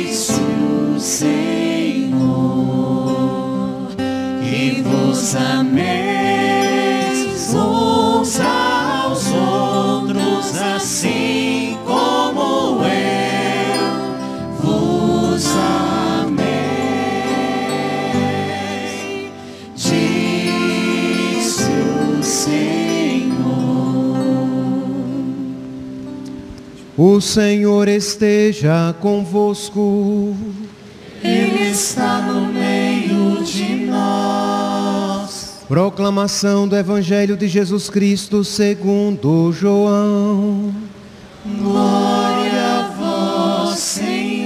disse o Senhor, que vos ameis uns aos outros, assim como eu vos amei, disse o Senhor. O Senhor esteja convosco. Ele está no meio de nós. Proclamação do Evangelho de Jesus Cristo segundo João. Glória a vós, Senhor.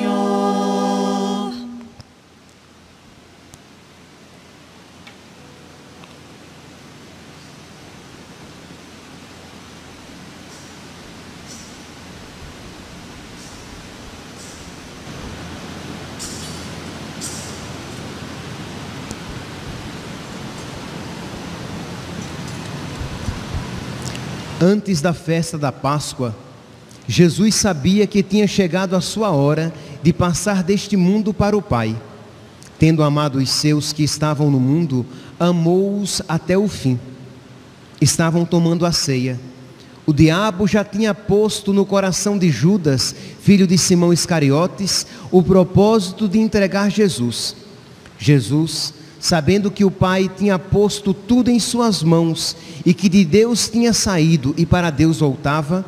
Antes da festa da Páscoa, Jesus sabia que tinha chegado a sua hora de passar deste mundo para o Pai. Tendo amado os seus que estavam no mundo, amou-os até o fim. Estavam tomando a ceia. O diabo já tinha posto no coração de Judas, filho de Simão Iscariotes, o propósito de entregar Jesus. Jesus, sabendo que o Pai tinha posto tudo em suas mãos e que de Deus tinha saído e para Deus voltava,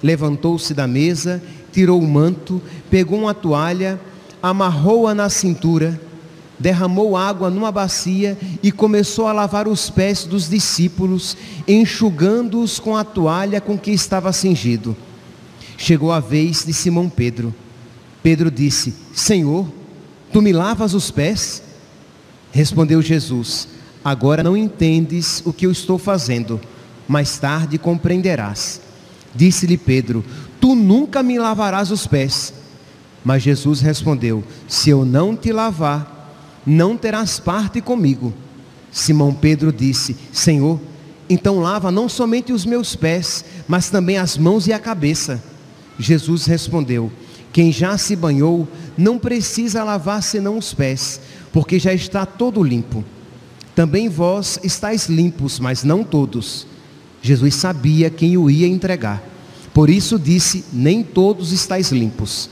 levantou-se da mesa, tirou o manto, pegou uma toalha, amarrou-a na cintura, derramou água numa bacia e começou a lavar os pés dos discípulos, enxugando-os com a toalha com que estava cingido. Chegou a vez de Simão Pedro. Pedro disse: Senhor, tu me lavas os pés? Respondeu Jesus: agora não entendes o que eu estou fazendo, mais tarde compreenderás. Disse-lhe Pedro: tu nunca me lavarás os pés. Mas Jesus respondeu: se eu não te lavar, não terás parte comigo. Simão Pedro disse: Senhor, então lava não somente os meus pés, mas também as mãos e a cabeça. Jesus respondeu: quem já se banhou não precisa lavar senão os pés, porque já está todo limpo. Também vós estáis limpos, mas não todos. Jesus sabia quem o ia entregar. Por isso disse: nem todos estáis limpos.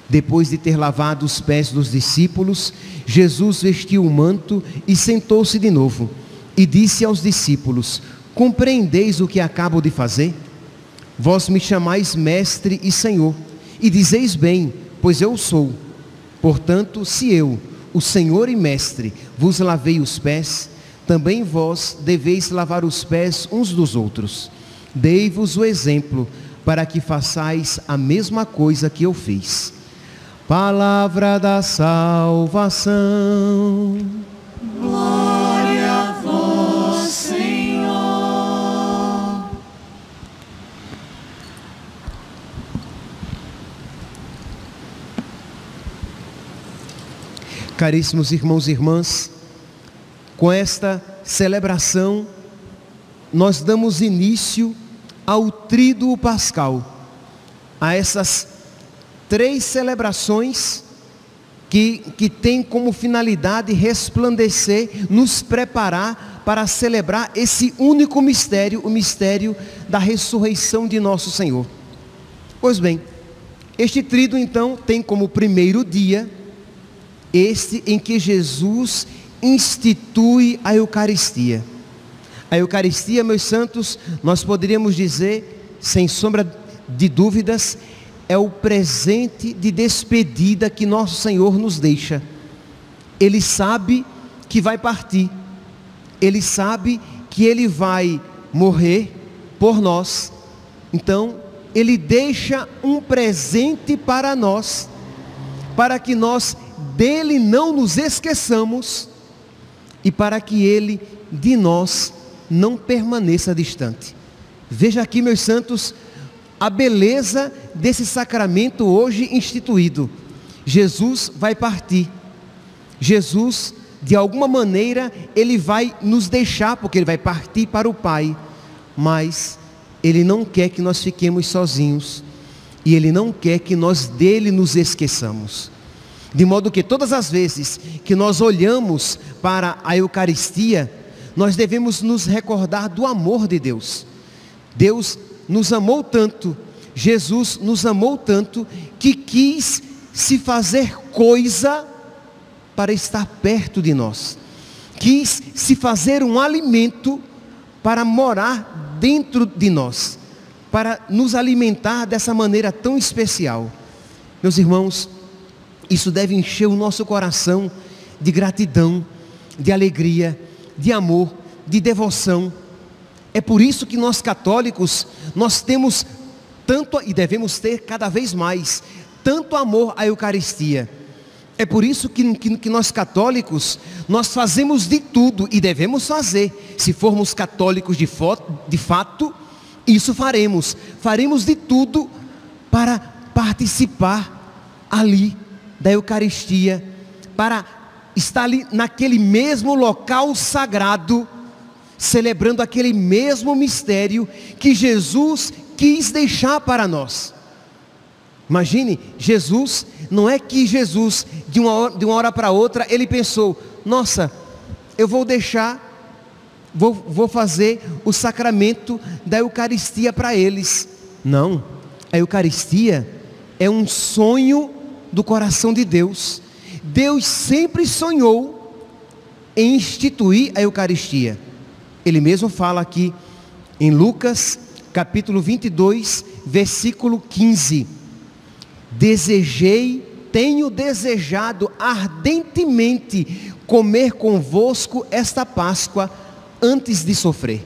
Depois de ter lavado os pés dos discípulos, Jesus vestiu o manto e sentou-se de novo. E disse aos discípulos: compreendeis o que acabo de fazer? Vós me chamais mestre e Senhor, e dizeis bem, pois eu sou. Portanto, se eu, o Senhor e mestre, vos lavei os pés, também vós deveis lavar os pés uns dos outros. Dei-vos o exemplo, para que façais a mesma coisa que eu fiz. Palavra da salvação. Glória a vós, Senhor. Caríssimos irmãos e irmãs, com esta celebração, nós damos início ao Tríduo Pascal, a essas 3 celebrações que têm como finalidade resplandecer, nos preparar para celebrar esse único mistério, o mistério da ressurreição de nosso Senhor. Pois bem, este tríduo então tem como primeiro dia este em que Jesus institui a Eucaristia. A Eucaristia, meus santos, nós poderíamos dizer, sem sombra de dúvidas, é o presente de despedida que nosso Senhor nos deixa. Ele sabe que vai partir. Ele sabe que Ele vai morrer por nós. Então, Ele deixa um presente para nós, para que nós dele não nos esqueçamos e para que Ele de nós não permaneça distante. Veja aqui, meus santos, a beleza desse sacramento hoje instituído. Jesus vai partir. Jesus, de alguma maneira, Ele vai nos deixar, porque Ele vai partir para o Pai. Mas Ele não quer que nós fiquemos sozinhos. e Ele não quer que nós dele nos esqueçamos. De modo que todas as vezes que nós olhamos para a Eucaristia, nós devemos nos recordar do amor de Deus. Deus nos amou tanto, Jesus nos amou tanto, que quis se fazer coisa para estar perto de nós. Quis se fazer um alimento para morar dentro de nós, para nos alimentar dessa maneira tão especial. Meus irmãos, isso deve encher o nosso coração de gratidão, de alegria, de amor, de devoção. É por isso que nós católicos, nós temos tanto, e devemos ter cada vez mais, tanto amor à Eucaristia. É por isso que nós católicos, nós fazemos de tudo, e devemos fazer. Se formos católicos de fato, isso faremos. Faremos de tudo para participar ali da Eucaristia, para estar ali naquele mesmo local sagrado, celebrando aquele mesmo mistério que Jesus quis deixar para nós. Imagine, Jesus, não é que Jesus, de uma hora para outra, ele pensou: nossa, eu vou fazer o sacramento da Eucaristia para eles. Não, a Eucaristia é um sonho do coração de Deus. Deus sempre sonhou em instituir a Eucaristia. Ele mesmo fala aqui em Lucas, capítulo 22, versículo 15. Tenho desejado ardentemente comer convosco esta Páscoa antes de sofrer.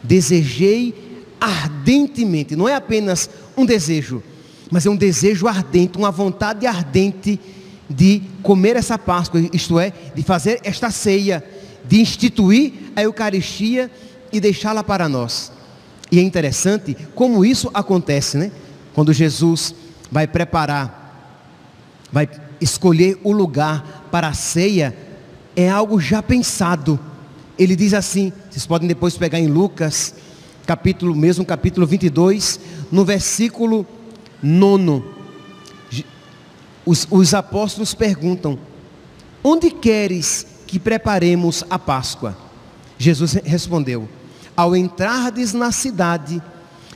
Desejei ardentemente, não é apenas um desejo, mas é um desejo ardente, uma vontade ardente de comer essa Páscoa, isto é, de fazer esta ceia, de instituir a Eucaristia e deixá-la para nós. E é interessante como isso acontece, né? Quando Jesus vai escolher o lugar para a ceia, é algo já pensado. Ele diz assim, vocês podem depois pegar em Lucas, capítulo 22, no versículo 9. Os apóstolos perguntam: onde queres que preparemos a Páscoa? Jesus respondeu: ao entrardes na cidade,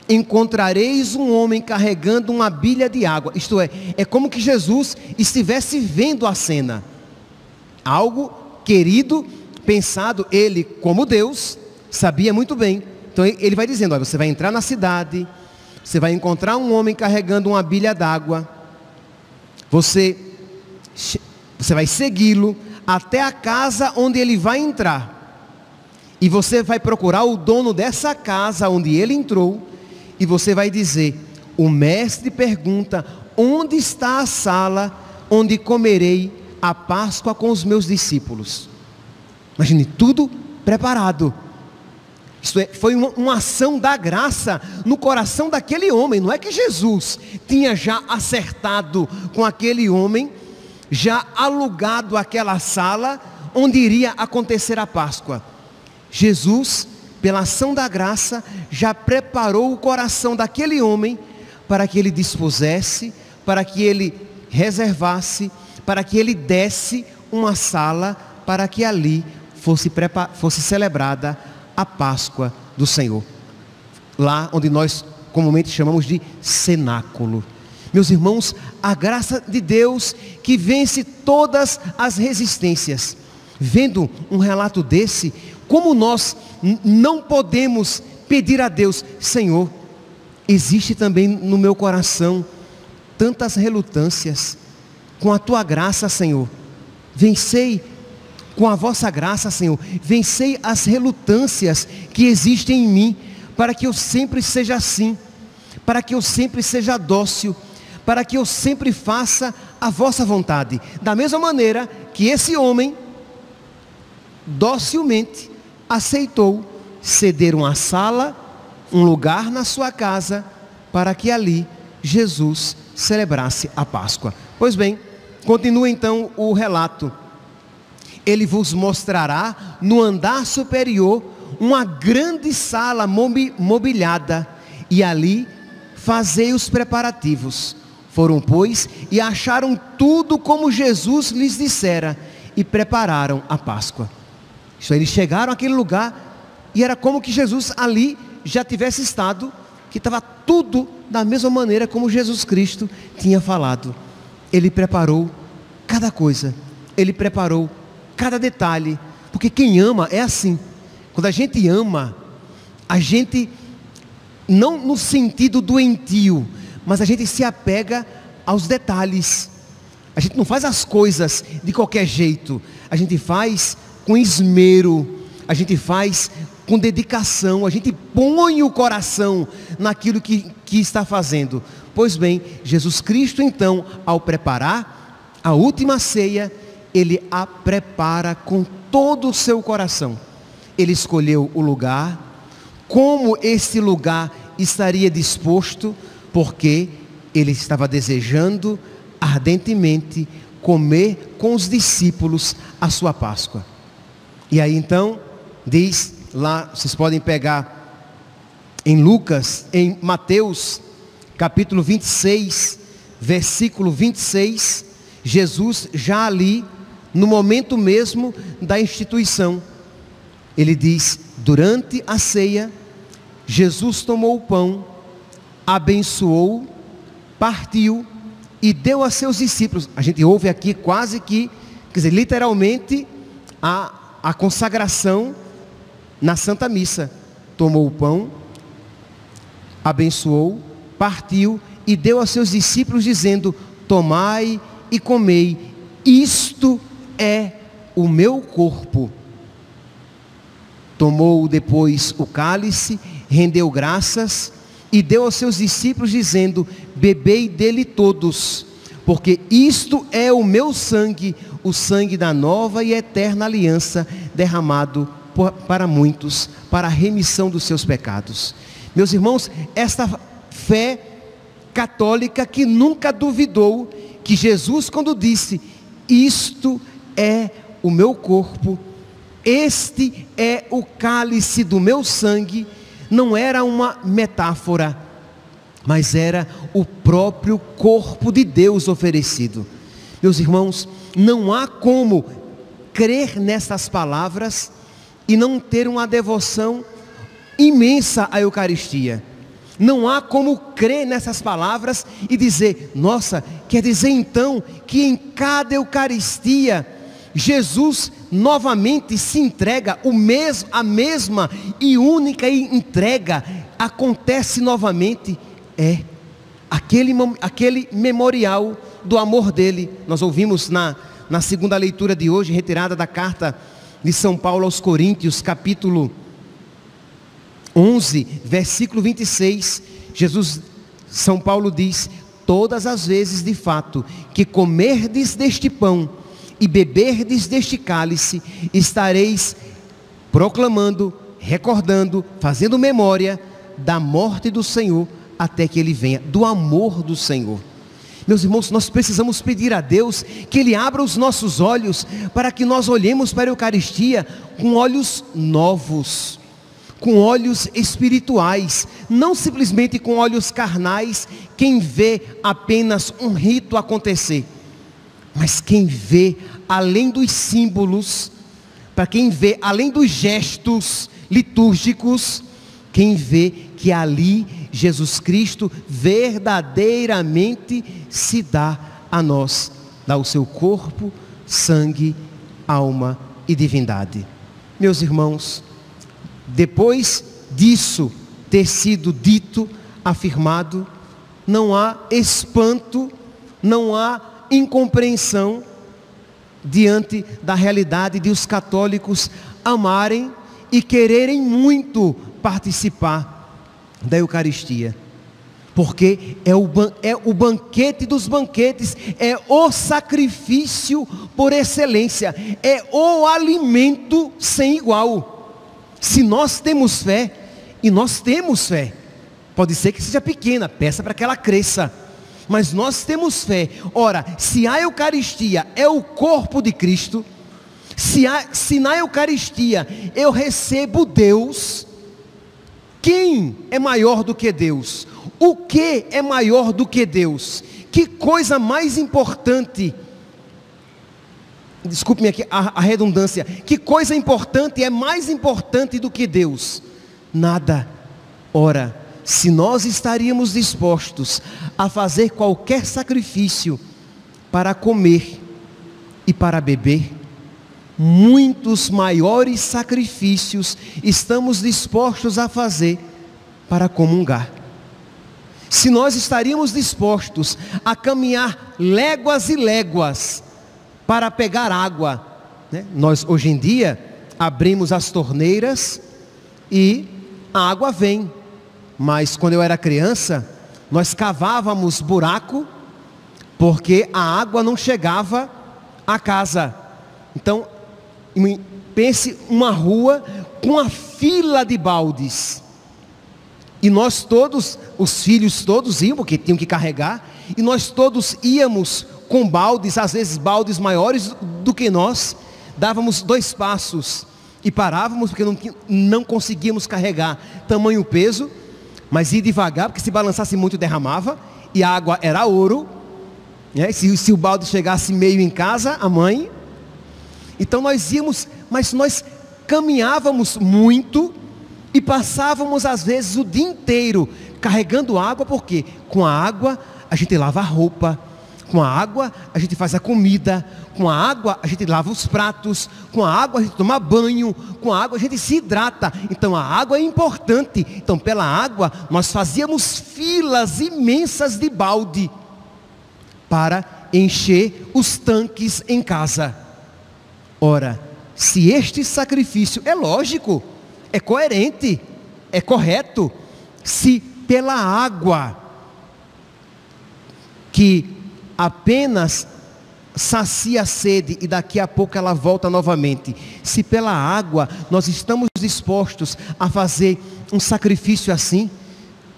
encontrareis um homem carregando uma bilha de água. Isto é como que Jesus estivesse vendo a cena. Algo querido, pensado. Ele, como Deus, sabia muito bem. Então ele vai dizendo: olha, você vai entrar na cidade, você vai encontrar um homem carregando uma bilha d'água. Você vai segui-lo até a casa onde ele vai entrar. E você vai procurar o dono dessa casa onde ele entrou. E você vai dizer: o mestre pergunta, onde está a sala onde comerei a Páscoa com os meus discípulos? Imagine, tudo preparado. Isto foi uma ação da graça no coração daquele homem. Não é que Jesus tinha já acertado com aquele homem, já alugado aquela sala onde iria acontecer a Páscoa. Jesus, pela ação da graça, já preparou o coração daquele homem para que ele dispusesse, para que ele reservasse, para que ele desse uma sala para que ali fosse celebrada a Páscoa do Senhor. Lá onde nós comumente chamamos de cenáculo. Meus irmãos, a graça de Deus que vence todas as resistências. Vendo um relato desse, como nós não podemos pedir a Deus: Senhor, existe também no meu coração tantas relutâncias, com a tua graça, Senhor, vencei, com a vossa graça, Senhor, vencei as relutâncias que existem em mim, para que eu sempre seja assim, para que eu sempre seja dócil, para que eu sempre faça a vossa vontade. Da mesma maneira que esse homem docilmente aceitou ceder uma sala, um lugar na sua casa, para que ali Jesus celebrasse a Páscoa. Pois bem, continua então o relato. Ele vos mostrará no andar superior uma grande sala mobiliada, e ali fazei os preparativos. Foram, pois, e acharam tudo como Jesus lhes dissera, e prepararam a Páscoa. Então, eles chegaram àquele lugar, e era como que Jesus ali já tivesse estado, que estava tudo da mesma maneira como Jesus Cristo tinha falado. Ele preparou cada coisa, ele preparou cada detalhe, porque quem ama é assim. Quando a gente ama, a gente, não no sentido doentio, mas a gente se apega aos detalhes. A gente não faz as coisas de qualquer jeito, a gente faz com esmero, a gente faz com dedicação, a gente põe o coração naquilo que está fazendo. Pois bem, Jesus Cristo então, ao preparar a última ceia, Ele a prepara com todo o seu coração. Ele escolheu o lugar, como esse lugar estaria disposto, porque Ele estava desejando ardentemente comer com os discípulos a sua Páscoa. E aí então, diz lá, vocês podem pegar em Lucas, em Mateus, capítulo 26, versículo 26, Jesus já ali, no momento mesmo da instituição, ele diz: durante a ceia, Jesus tomou o pão, abençoou, partiu e deu a seus discípulos. A gente ouve aqui quase que, quer dizer, literalmente, a consagração na Santa Missa. Tomou o pão, abençoou, partiu e deu a seus discípulos, dizendo: tomai e comei, isto é o meu corpo. Tomou depois o cálice, rendeu graças e deu aos seus discípulos, dizendo: bebei dele todos, porque isto é o meu sangue, o sangue da nova e eterna aliança, derramado para muitos, para a remissão dos seus pecados. Meus irmãos, esta fé católica que nunca duvidou que Jesus, quando disse: isto é o meu corpo, este é o cálice do meu sangue, não era uma metáfora, mas era o próprio corpo de Deus oferecido. Meus irmãos, não há como crer nessas palavras e não ter uma devoção imensa à Eucaristia. Não há como crer nessas palavras e dizer: nossa, quer dizer então que em cada Eucaristia Jesus novamente se entrega, a mesma e única entrega acontece novamente. É aquele memorial do amor dele. Nós ouvimos na segunda leitura de hoje, retirada da carta de São Paulo aos Coríntios, capítulo 11, versículo 26, São Paulo diz: todas as vezes de fato que comerdes deste pão e beberdes deste cálice, estareis proclamando, recordando, fazendo memória da morte do Senhor, até que Ele venha, do amor do Senhor. Meus irmãos, nós precisamos pedir a Deus que Ele abra os nossos olhos, para que nós olhemos para a Eucaristia com olhos novos, com olhos espirituais, não simplesmente com olhos carnais, quem vê apenas um rito acontecer, mas quem vê além dos símbolos, para quem vê além dos gestos litúrgicos, quem vê que ali Jesus Cristo verdadeiramente se dá a nós, dá o seu corpo, sangue, alma e divindade. Meus irmãos, depois disso ter sido dito, afirmado, não há espanto, não há incompreensão diante da realidade de os católicos amarem e quererem muito participar da Eucaristia, porque é o banquete dos banquetes, é o sacrifício por excelência, é o alimento sem igual. Se nós temos fé, e nós temos fé, pode ser que seja pequena, peça para que ela cresça, mas nós temos fé. Ora, se a Eucaristia é o corpo de Cristo, se na Eucaristia eu recebo Deus, quem é maior do que Deus? o que é maior do que Deus? Que coisa mais importante, desculpe-me aqui a redundância, que coisa importante é mais importante do que Deus? Nada. Ora, se nós estaríamos dispostos a fazer qualquer sacrifício para comer e para beber, muitos maiores sacrifícios estamos dispostos a fazer para comungar. Se nós estaríamos dispostos a caminhar léguas e léguas para pegar água, né? Nós hoje em dia abrimos as torneiras e a água vem, mas quando eu era criança, nós cavávamos buraco, porque a água não chegava à casa. Então, pense uma rua com uma fila de baldes, e nós todos, os filhos todos iam, porque tinham que carregar, e nós todos íamos com baldes, às vezes baldes maiores do que nós, dávamos 2 passos e parávamos, porque não conseguíamos carregar tamanho peso, mas ia devagar, porque se balançasse muito derramava, e a água era ouro, né? Se o balde chegasse meio em casa, a mãe, então nós íamos, mas nós caminhávamos muito, e passávamos às vezes o dia inteiro carregando água, porque com a água a gente lava a roupa, com a água a gente faz a comida, com a água a gente lava os pratos, com a água a gente toma banho, com a água a gente se hidrata. Então a água é importante. Então pela água nós fazíamos filas imensas de balde para encher os tanques em casa. Ora, se este sacrifício é lógico, é coerente, é correto, se pela água que apenas sacia a sede e daqui a pouco ela volta novamente, se pela água nós estamos dispostos a fazer um sacrifício assim,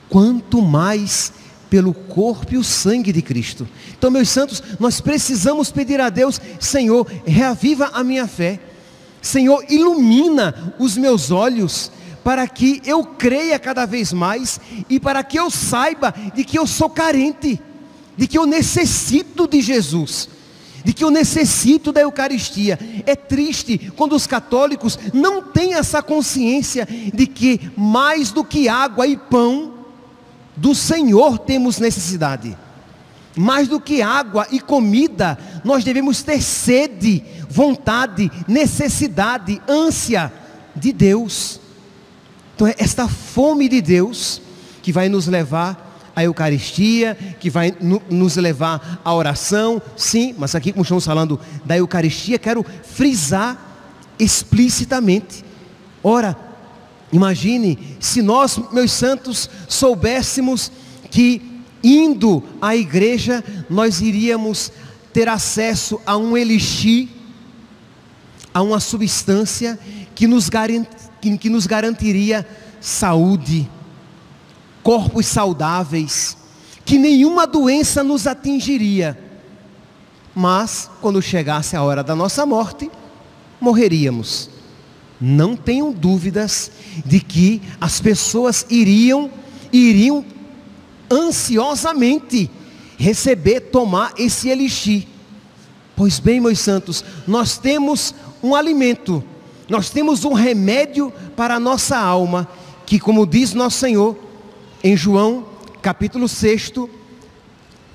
quanto mais pelo corpo e o sangue de Cristo. Então, meus santos, nós precisamos pedir a Deus: Senhor, reaviva a minha fé, Senhor, ilumina os meus olhos, para que eu creia cada vez mais, e para que eu saiba de que eu sou carente, de que eu necessito de Jesus, de que eu necessito da Eucaristia. É triste quando os católicos não têm essa consciência de que mais do que água e pão, do Senhor temos necessidade. Mais do que água e comida, nós devemos ter sede, vontade, necessidade, ânsia de Deus. Então é esta fome de Deus que vai nos levar à Eucaristia, que vai nos levar à oração. Sim, mas aqui, como estamos falando da Eucaristia, quero frisar explicitamente. Ora, imagine se nós, meus santos, soubéssemos que indo à igreja, nós iríamos ter acesso a um elixir, a uma substância que nos garantiria saúde, corpos saudáveis, que nenhuma doença nos atingiria. Mas, quando chegasse a hora da nossa morte, morreríamos. Não tenham dúvidas de que as pessoas iriam ansiosamente tomar esse elixir. Pois bem, meus santos, nós temos um alimento, nós temos um remédio para a nossa alma, que, como diz nosso Senhor em João capítulo 6,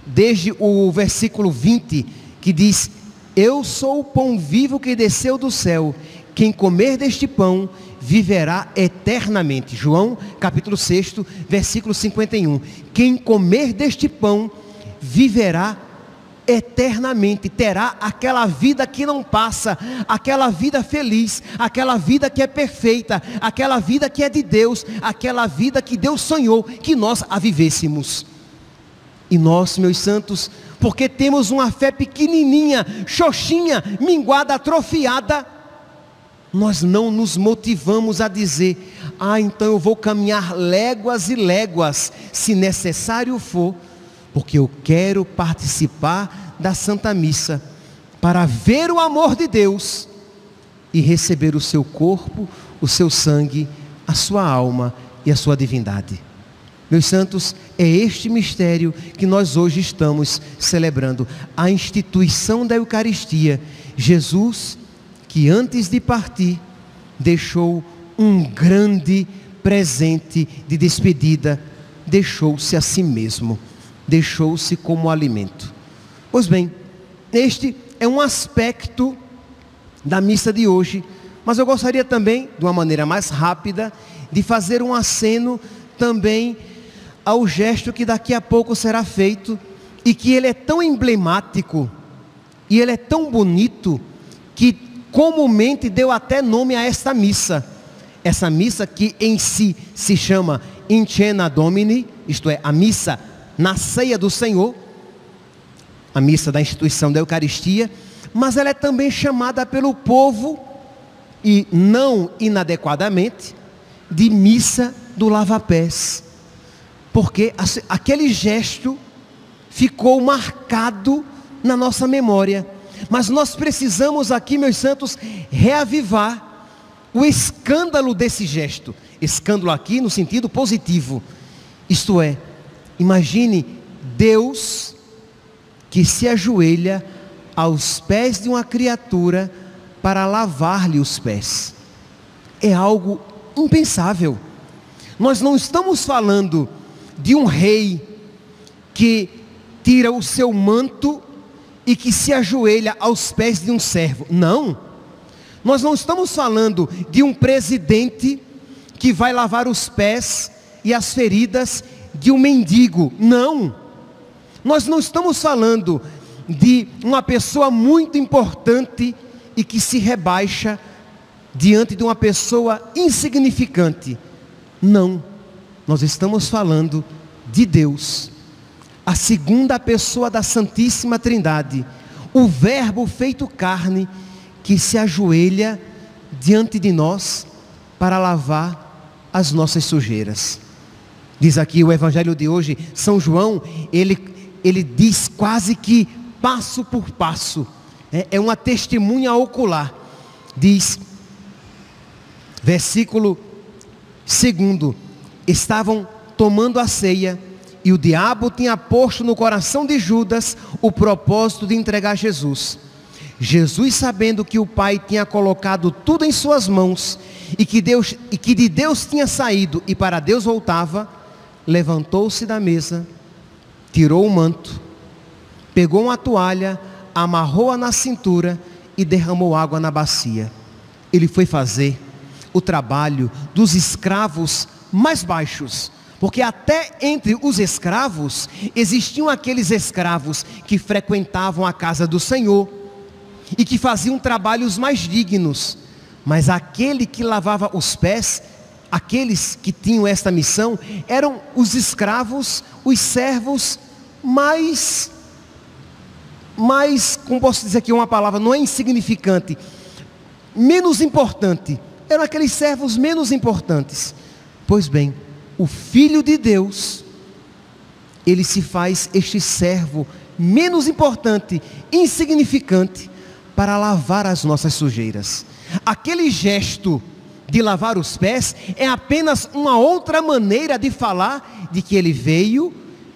desde o versículo 20, que diz: eu sou o pão vivo que desceu do céu, quem comer deste pão viverá eternamente. João capítulo 6, versículo 51. Quem comer deste pão viverá eternamente, terá aquela vida que não passa, aquela vida feliz, aquela vida que é perfeita, aquela vida que é de Deus, aquela vida que Deus sonhou que nós a vivêssemos. E nós, meus santos, porque temos uma fé pequenininha, xoxinha, minguada, atrofiada, nós não nos motivamos a dizer: então eu vou caminhar léguas e léguas, se necessário for, porque eu quero participar da Santa Missa, para ver o amor de Deus e receber o seu corpo, o seu sangue, a sua alma e a sua divindade. Meus santos, é este mistério que nós hoje estamos celebrando, a instituição da Eucaristia. Jesus, que antes de partir, deixou um grande presente de despedida, deixou-se a si mesmo, deixou-se como alimento. Pois bem, este é um aspecto da missa de hoje, mas eu gostaria também, de uma maneira mais rápida, de fazer um aceno também ao gesto que daqui a pouco será feito, e que ele é tão emblemático, e ele é tão bonito, que comumente deu até nome a esta missa. Essa missa que em si se chama In Cena Domini, isto é, a missa na ceia do Senhor, a missa da instituição da Eucaristia, mas ela é também chamada pelo povo, e não inadequadamente, de missa do lava-pés, porque aquele gesto ficou marcado na nossa memória. Mas nós precisamos aqui, meus santos, reavivar o escândalo desse gesto. Escândalo aqui no sentido positivo. Isto é, imagine Deus que se ajoelha aos pés de uma criatura para lavar-lhe os pés. É algo impensável. Nós não estamos falando de um rei que tira o seu manto e que se ajoelha aos pés de um servo. Não. Nós não estamos falando de um presidente que vai lavar os pés e as feridas de um mendigo. Não. Nós não estamos falando de uma pessoa muito importante e que se rebaixa diante de uma pessoa insignificante. Não. Nós estamos falando de Deus, a segunda pessoa da Santíssima Trindade, o Verbo feito carne, que se ajoelha diante de nós para lavar as nossas sujeiras. Diz aqui o Evangelho de hoje, São João, ele diz quase que passo por passo, é uma testemunha ocular. Diz, versículo 2: estavam tomando a ceia, e o diabo tinha posto no coração de Judas o propósito de entregar Jesus. Jesus, sabendo que o Pai tinha colocado tudo em suas mãos, e que de Deus tinha saído e para Deus voltava, levantou-se da mesa, tirou o manto, pegou uma toalha, amarrou-a na cintura e derramou água na bacia. Ele foi fazer o trabalho dos escravos mais baixos, porque até entre os escravos existiam aqueles escravos que frequentavam a casa do Senhor e que faziam trabalhos mais dignos, mas aquele que lavava os pés, aqueles que tinham esta missão, eram os escravos, os servos mais, como posso dizer aqui uma palavra, não é insignificante, menos importante, eram aqueles servos menos importantes. Pois bem, o Filho de Deus, ele se faz este servo menos importante, insignificante, para lavar as nossas sujeiras. Aquele gesto de lavar os pés é apenas uma outra maneira de falar de que ele veio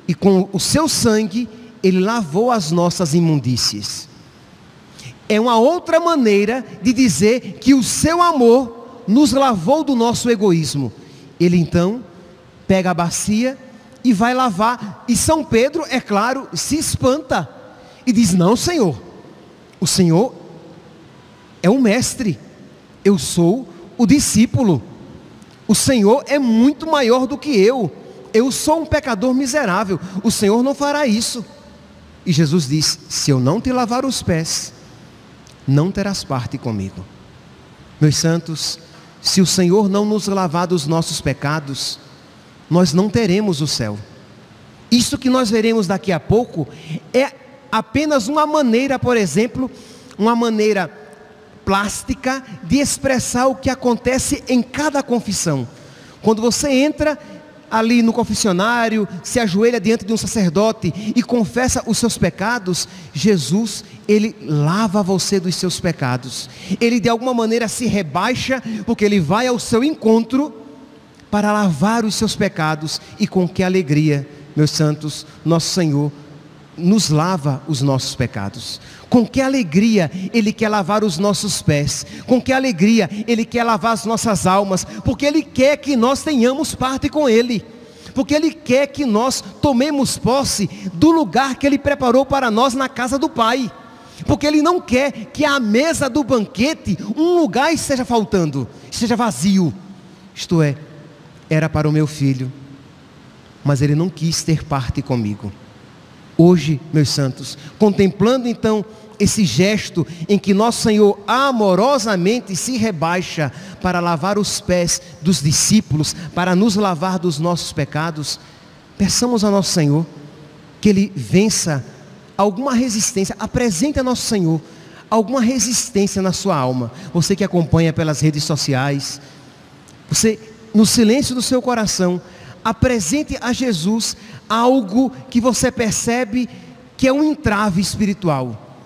e com o seu sangue ele lavou as nossas imundícies. É uma outra maneira de dizer que o seu amor nos lavou do nosso egoísmo. Ele então pega a bacia e vai lavar. E São Pedro, é claro, se espanta e diz: não, Senhor, o Senhor é o mestre, eu sou o discípulo, o Senhor é muito maior do que eu sou um pecador miserável, o Senhor não fará isso. E Jesus diz: se eu não te lavar os pés, não terás parte comigo. Meus santos, se o Senhor não nos lavar dos nossos pecados, nós não teremos o céu. Isso que nós veremos daqui a pouco é apenas uma maneira, por exemplo, uma maneira plástica de expressar o que acontece em cada confissão. Quando você entra ali no confessionário, se ajoelha diante de um sacerdote e confessa os seus pecados, Jesus, ele lava você dos seus pecados. Ele de alguma maneira se rebaixa, porque ele vai ao seu encontro para lavar os seus pecados, e com que alegria, meus santos, nosso Senhor nos lava os nossos pecados. Com que alegria Ele quer lavar os nossos pés, com que alegria Ele quer lavar as nossas almas, porque Ele quer que nós tenhamos parte com Ele, porque Ele quer que nós tomemos posse do lugar que Ele preparou para nós na casa do Pai, porque Ele não quer que à mesa do banquete um lugar esteja faltando, esteja vazio. Isto é, era para o meu filho, mas ele não quis ter parte comigo. Hoje, meus santos, contemplando então esse gesto em que nosso Senhor amorosamente se rebaixa para lavar os pés dos discípulos, para nos lavar dos nossos pecados, peçamos a nosso Senhor que Ele vença alguma resistência, apresente a nosso Senhor alguma resistência na sua alma. Você que acompanha pelas redes sociais, você, no silêncio do seu coração, apresente a Jesus algo que você percebe que é um entrave espiritual,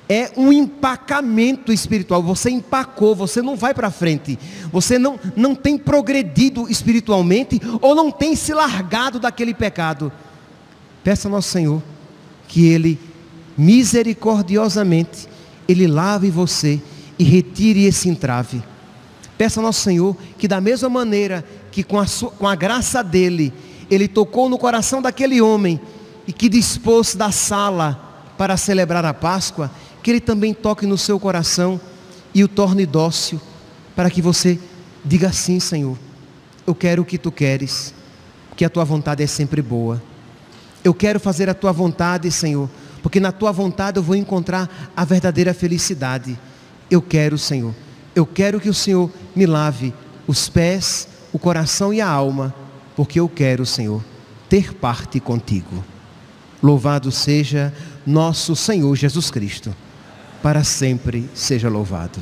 é um empacamento espiritual. Você empacou, você não vai para frente, você não tem progredido espiritualmente, ou não tem se largado daquele pecado. Peça ao nosso Senhor que Ele misericordiosamente Ele lave você e retire esse entrave. Peça ao nosso Senhor que, da mesma maneira que com a graça dEle, Ele tocou no coração daquele homem e que dispôs da sala para celebrar a Páscoa, que Ele também toque no seu coração e o torne dócil, para que você diga assim: Senhor, eu quero o que Tu queres, porque a Tua vontade é sempre boa. Eu quero fazer a Tua vontade, Senhor, porque na Tua vontade eu vou encontrar a verdadeira felicidade. Eu quero, Senhor, eu quero que o Senhor me lave os pés, o coração e a alma, porque eu quero, Senhor, ter parte contigo. Louvado seja nosso Senhor Jesus Cristo, para sempre seja louvado.